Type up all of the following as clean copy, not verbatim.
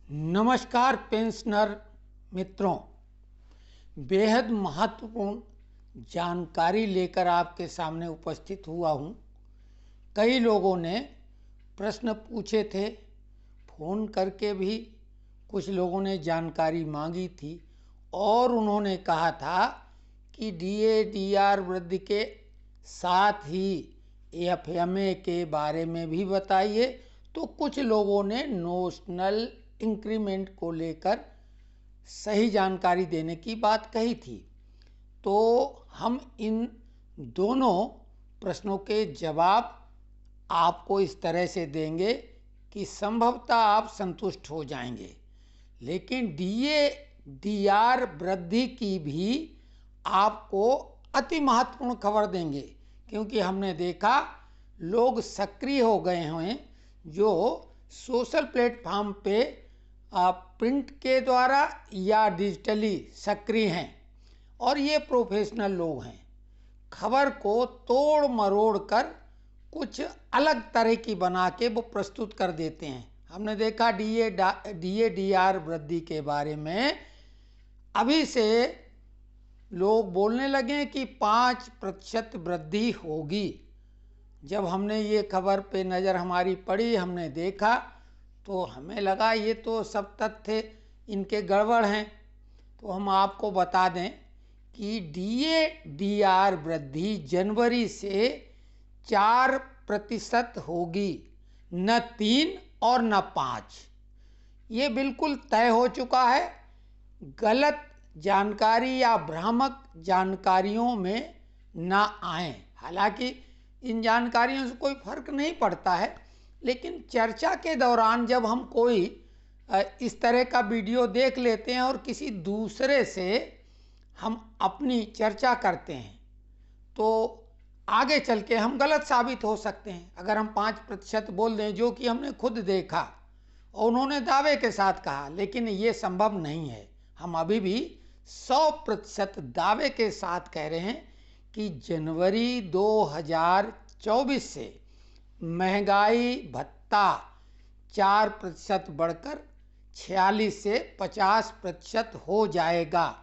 नमस्कार पेंशनर मित्रों, बेहद महत्वपूर्ण जानकारी लेकर आपके सामने उपस्थित हुआ हूँ। कई लोगों ने प्रश्न पूछे थे, फ़ोन करके भी कुछ लोगों ने जानकारी मांगी थी और उन्होंने कहा था कि डीए डीआर वृद्धि के साथ ही एफएमए के बारे में भी बताइए। तो कुछ लोगों ने नोशनल इंक्रीमेंट को लेकर सही जानकारी देने की बात कही थी। तो हम इन दोनों प्रश्नों के जवाब आपको इस तरह से देंगे कि संभवतः आप संतुष्ट हो जाएंगे। लेकिन डीए डीआर वृद्धि की भी आपको अति महत्वपूर्ण खबर देंगे, क्योंकि हमने देखा लोग सक्रिय हो गए हैं जो सोशल प्लेटफॉर्म पे प्रिंट के द्वारा या डिजिटली सक्रिय हैं, और ये प्रोफेशनल लोग हैं। खबर को तोड़ मरोड़ कर कुछ अलग तरह की बना के वो प्रस्तुत कर देते हैं। हमने देखा डीए डीआर वृद्धि के बारे में अभी से लोग बोलने लगे कि 5% वृद्धि होगी। जब हमने ये खबर पे नज़र हमारी पड़ी, हमने देखा तो हमें लगा ये तो सब तथ्य इनके गड़बड़ हैं। तो हम आपको बता दें कि डीए डीआर वृद्धि जनवरी से 4% होगी, न 3 और न 5। ये बिल्कुल तय हो चुका है। गलत जानकारी या भ्रामक जानकारियों में ना आए। हालांकि इन जानकारियों से कोई फर्क नहीं पड़ता है, लेकिन चर्चा के दौरान जब हम कोई इस तरह का वीडियो देख लेते हैं और किसी दूसरे से हम अपनी चर्चा करते हैं तो आगे चल के हम गलत साबित हो सकते हैं। अगर हम 5% बोल दें जो कि हमने खुद देखा और उन्होंने दावे के साथ कहा, लेकिन ये संभव नहीं है। हम अभी भी 100% दावे के साथ कह रहे हैं कि जनवरी 2024 से महंगाई भत्ता 4% बढ़कर 46 से 50% हो जाएगा,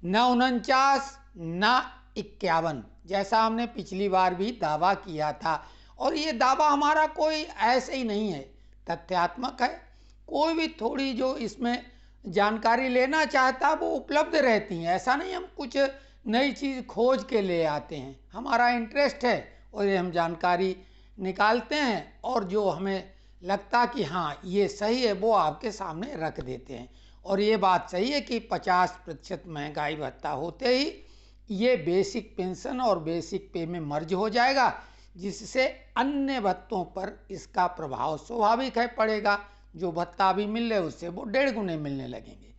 न 49 न 51, जैसा हमने पिछली बार भी दावा किया था। और ये दावा हमारा कोई ऐसे ही नहीं है, तथ्यात्मक है। कोई भी थोड़ी जो इसमें जानकारी लेना चाहता है वो उपलब्ध रहती हैं। ऐसा नहीं हम कुछ नई चीज़ खोज के ले आते हैं। हमारा इंटरेस्ट है और ये हम जानकारी निकालते हैं और जो हमें लगता कि हाँ ये सही है वो आपके सामने रख देते हैं। और ये बात सही है कि 50% महंगाई भत्ता होते ही ये बेसिक पेंशन और बेसिक पे में मर्ज हो जाएगा, जिससे अन्य भत्तों पर इसका प्रभाव स्वाभाविक है पड़ेगा। जो भत्ता अभी मिल रहे उससे वो 1.5 गुने मिलने लगेंगे।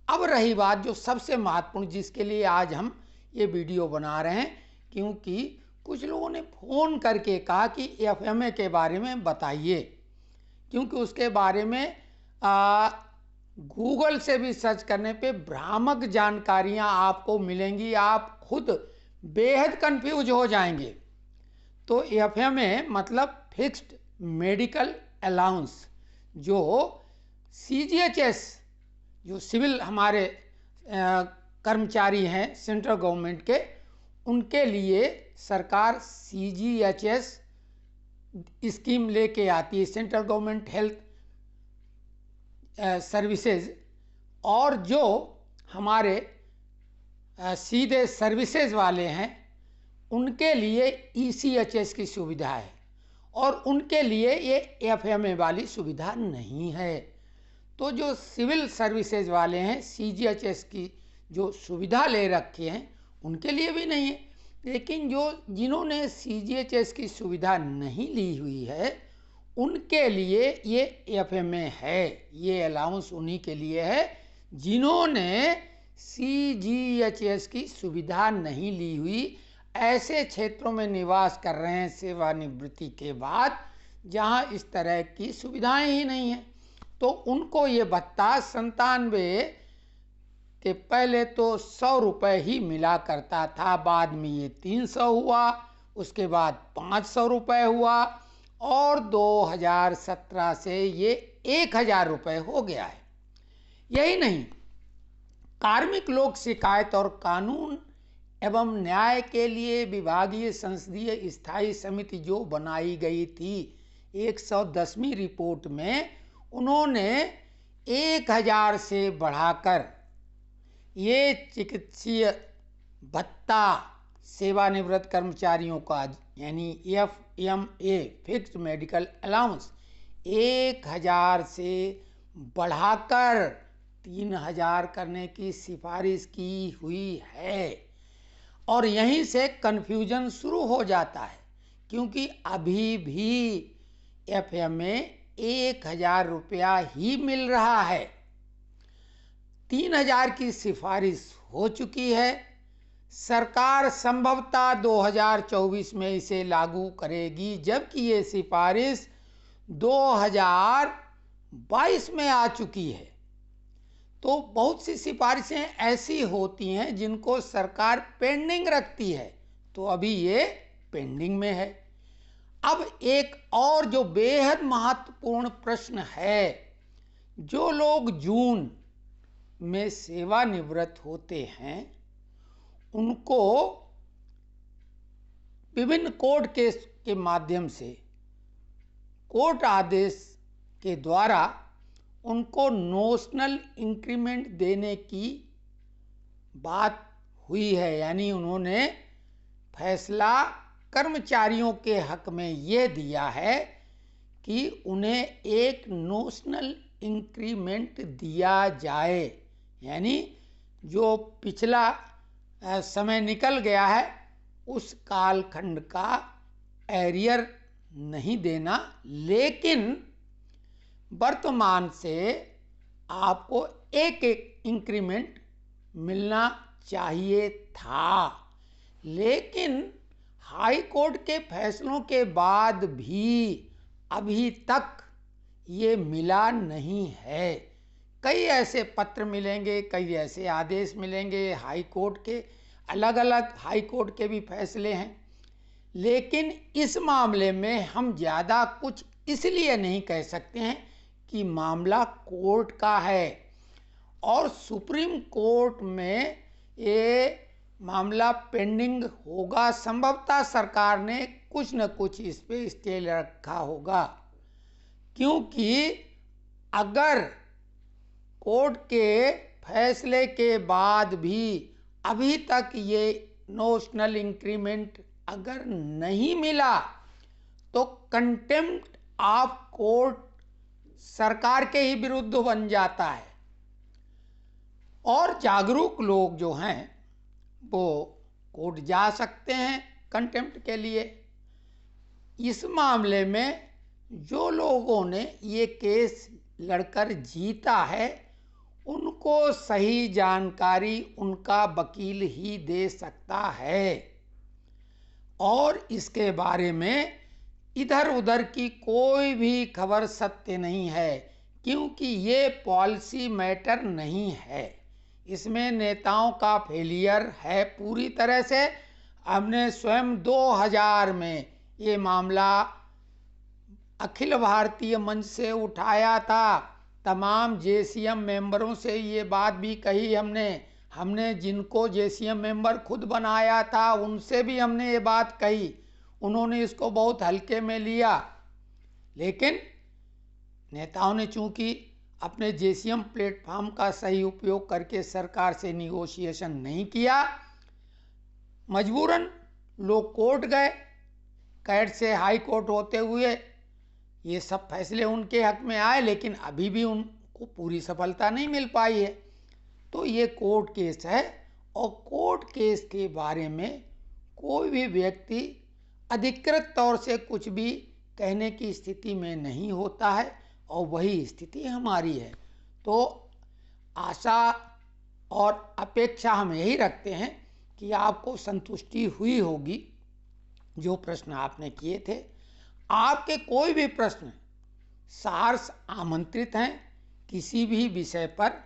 अब रही बात जो सबसे महत्वपूर्ण, जिसके लिए आज हम ये वीडियो बना रहे हैं, क्योंकि कुछ लोगों ने फ़ोन करके कहा कि एफएमए के बारे में बताइए, क्योंकि उसके बारे में गूगल से भी सर्च करने पे भ्रामक जानकारियां आपको मिलेंगी। आप खुद बेहद कंफ्यूज हो जाएंगे। तो एफएमए मतलब फिक्स्ड मेडिकल अलाउंस, जो सीजीएचएस जो सिविल हमारे कर्मचारी हैं सेंट्रल गवर्नमेंट के, उनके लिए सरकार सीजीएचएस स्कीम लेके आती है, सेंट्रल गवर्नमेंट हेल्थ सर्विसेज। और जो हमारे सीधे सर्विसेज वाले हैं उनके लिए ईसीएचएस की सुविधा है, और उनके लिए ये एफएमए वाली सुविधा नहीं है। तो जो सिविल सर्विसेज वाले हैं सीजीएचएस की जो सुविधा ले रखी हैं उनके लिए भी नहीं है। लेकिन जिन्होंने सीजीएचएस की सुविधा नहीं ली हुई है उनके लिए ये एफएमए है। ये अलाउंस उन्हीं के लिए है जिन्होंने सीजीएचएस की सुविधा नहीं ली हुई, ऐसे क्षेत्रों में निवास कर रहे हैं सेवानिवृत्ति के बाद जहां इस तरह की सुविधाएं ही नहीं हैं। तो उनको ये भत्ता 97 के पहले तो 100 रुपये ही मिला करता था, बाद में ये 300 हुआ, उसके बाद 500 रुपये हुआ, और 2017 से ये 1000 रुपये हो गया है। यही नहीं, कार्मिक लोक शिकायत और कानून एवं न्याय के लिए विभागीय संसदीय स्थायी समिति जो बनाई गई थी 110वीं रिपोर्ट में, उन्होंने 1000 से बढ़ाकर ये चिकित्सीय भत्ता सेवानिवृत्त कर्मचारियों का यानी FMA फिक्स्ड मेडिकल अलाउंस 1000 से बढ़ाकर 3000 करने की सिफारिश की हुई है। और यहीं से कन्फ्यूजन शुरू हो जाता है, क्योंकि अभी भी FMA 1000 रुपया ही मिल रहा है। 3000 की सिफारिश हो चुकी है। सरकार संभवतः 2024 में इसे लागू करेगी, जबकि ये सिफारिश 2022 में आ चुकी है। तो बहुत सी सिफारिशें ऐसी होती हैं जिनको सरकार पेंडिंग रखती है, तो अभी ये पेंडिंग में है। अब एक और जो बेहद महत्वपूर्ण प्रश्न है, जो लोग जून में सेवानिवृत्त होते हैं उनको विभिन्न कोर्ट केस के माध्यम से, कोर्ट आदेश के द्वारा उनको नोशनल इंक्रीमेंट देने की बात हुई है। यानी उन्होंने फैसला कर्मचारियों के हक में ये दिया है कि उन्हें एक नोशनल इंक्रीमेंट दिया जाए। यानी जो पिछला समय निकल गया है उस कालखंड का एरियर नहीं देना, लेकिन वर्तमान से आपको एक इंक्रीमेंट मिलना चाहिए था। लेकिन हाई कोर्ट के फैसलों के बाद भी अभी तक ये मिला नहीं है। कई ऐसे पत्र मिलेंगे, कई ऐसे आदेश मिलेंगे, हाई कोर्ट के अलग अलग हाई कोर्ट के भी फैसले हैं, लेकिन इस मामले में हम ज़्यादा कुछ इसलिए नहीं कह सकते हैं कि मामला कोर्ट का है और सुप्रीम कोर्ट में ये मामला पेंडिंग होगा। संभवतः सरकार ने कुछ न कुछ इस पे स्टे रखा होगा, क्योंकि अगर कोर्ट के फैसले के बाद भी अभी तक ये नोशनल इंक्रीमेंट अगर नहीं मिला तो कंटेम्प्ट ऑफ कोर्ट सरकार के ही विरुद्ध बन जाता है। और जागरूक लोग जो हैं वो कोर्ट जा सकते हैं कंटेम्प्ट के लिए। इस मामले में जो लोगों ने ये केस लड़कर जीता है उनको सही जानकारी उनका वकील ही दे सकता है, और इसके बारे में इधर उधर की कोई भी खबर सत्य नहीं है, क्योंकि ये पॉलिसी मैटर नहीं है। इसमें नेताओं का फेलियर है पूरी तरह से। हमने स्वयं 2000 में ये मामला अखिल भारतीय मंच से उठाया था। तमाम JCM मेंबरों से ये बात भी कही हमने जिनको JCM मेंबर खुद बनाया था उनसे भी हमने ये बात कही। उन्होंने इसको बहुत हल्के में लिया, लेकिन नेताओं ने चूंकि अपने JCM प्लेटफॉर्म का सही उपयोग करके सरकार से निगोशिएशन नहीं किया, मजबूरन लोग कोर्ट गए। कैट से हाई कोर्ट होते हुए ये सब फैसले उनके हक में आए, लेकिन अभी भी उनको पूरी सफलता नहीं मिल पाई है। तो ये कोर्ट केस है, और कोर्ट केस के बारे में कोई भी व्यक्ति अधिकृत तौर से कुछ भी कहने की स्थिति में नहीं होता है, और वही स्थिति हमारी है। तो आशा और अपेक्षा हम यही रखते हैं कि आपको संतुष्टि हुई होगी जो प्रश्न आपने किए थे। आपके कोई भी प्रश्न सहर्ष आमंत्रित हैं। किसी भी विषय पर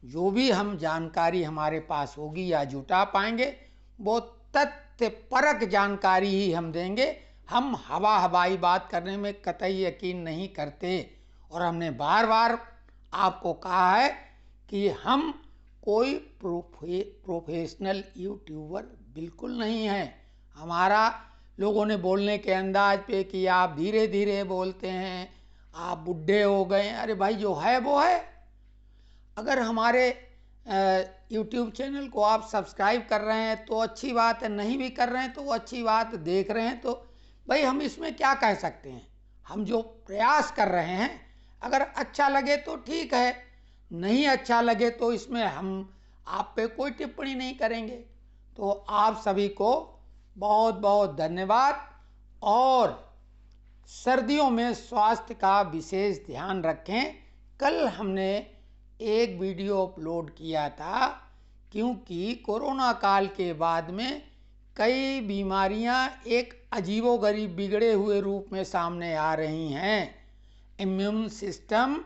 जो भी हम जानकारी हमारे पास होगी या जुटा पाएंगे वो तथ्यपरक जानकारी ही हम देंगे। हम हवाई बात करने में कतई यकीन नहीं करते, और हमने बार बार आपको कहा है कि हम कोई प्रोफेशनल यूट्यूबर बिल्कुल नहीं हैं। हमारा लोगों ने बोलने के अंदाज पे कि आप धीरे धीरे बोलते हैं, आप बुढ़े हो गए। अरे भाई, जो है वो है। अगर हमारे यूट्यूब चैनल को आप सब्सक्राइब कर रहे हैं तो अच्छी बात है, नहीं भी कर रहे हैं तो वो अच्छी बात, देख रहे हैं तो भाई हम इसमें क्या कह सकते हैं। हम जो प्रयास कर रहे हैं, अगर अच्छा लगे तो ठीक है, नहीं अच्छा लगे तो इसमें हम आप पे कोई टिप्पणी नहीं करेंगे। तो आप सभी को बहुत बहुत धन्यवाद। और सर्दियों में स्वास्थ्य का विशेष ध्यान रखें। कल हमने एक वीडियो अपलोड किया था, क्योंकि कोरोना काल के बाद में कई बीमारियां एक अजीबोगरीब बिगड़े हुए रूप में सामने आ रही हैं। इम्यून सिस्टम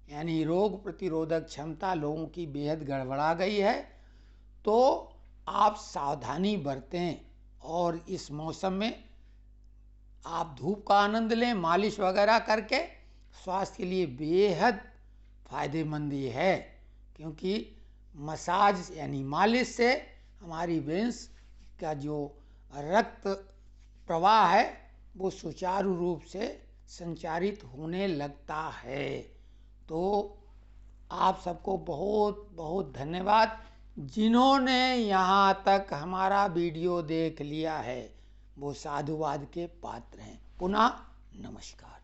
यानी रोग प्रतिरोधक क्षमता लोगों की बेहद गड़बड़ा गई है। तो आप सावधानी बरतें और इस मौसम में आप धूप का आनंद लें, मालिश वगैरह करके। स्वास्थ्य के लिए बेहद फायदेमंद ये है, क्योंकि मसाज यानी मालिश से हमारी वेंस का जो रक्त प्रवाह है वो सुचारू रूप से संचारित होने लगता है। तो आप सबको बहुत बहुत धन्यवाद। जिन्होंने यहाँ तक हमारा वीडियो देख लिया है वो साधुवाद के पात्र हैं। पुनः नमस्कार।